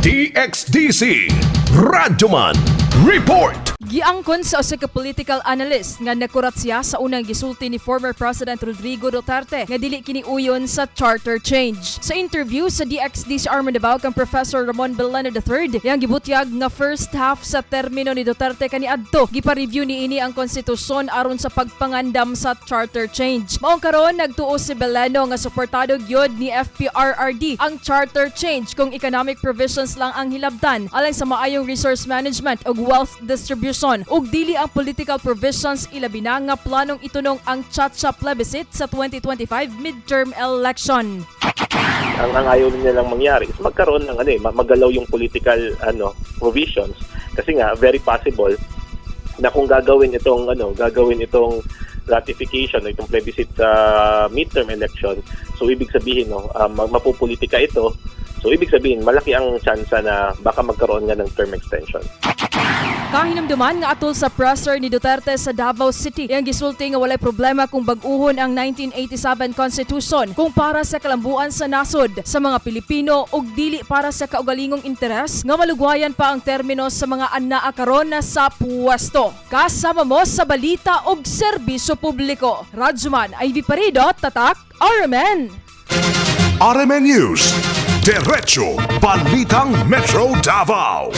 DXDC Radyoman Report. Giangkon sa usa ka political analyst nga nakurat siya sa unang gisulti ni former President Rodrigo Duterte nga dili kini uyon sa charter change. Sa interview sa DXD sa Armand Davao kang Professor Ramon Bellano III, yang gibutyag nga first half sa termino ni Duterte kaniadto, gipa-review niini ang konstitusyon aron sa pagpangandam sa charter change. Maong karon nagtuo si Bellano nga suportado gyud ni FPRRD ang charter change kung economic provisions lang ang hilabtan alay sa maayong resource management ug wealth distribution ug dili ang political provisions ilabi na nga planong itunong ang Chacha plebiscite sa 2025 midterm election. Ang ayaw nilang mangyari is magkaroon ng magalaw yung political provisions kasi nga very possible na kung gagawin itong ratification o itong plebiscite sa midterm election, so ibig sabihin mapupolitika ito. So ibig sabihin malaki ang tsansa na baka magkaroon nga ng term extension. Kahinumduman nga atol sa presser ni Duterte sa Davao City, yang gisulti nga walay problema kung bag-uhon ang 1987 Constitution kung para sa kalambuan sa nasod sa mga Pilipino ug dili para sa kaugalingong interes nga malugwayan pa ang termino sa mga anaa karon na sa puwesto. Kasama mo sa balita ug serbisyo publiko. Radyoman Ivy Parido, Tatak, RMN. RMN News. Diretso Balitang Metro Davao.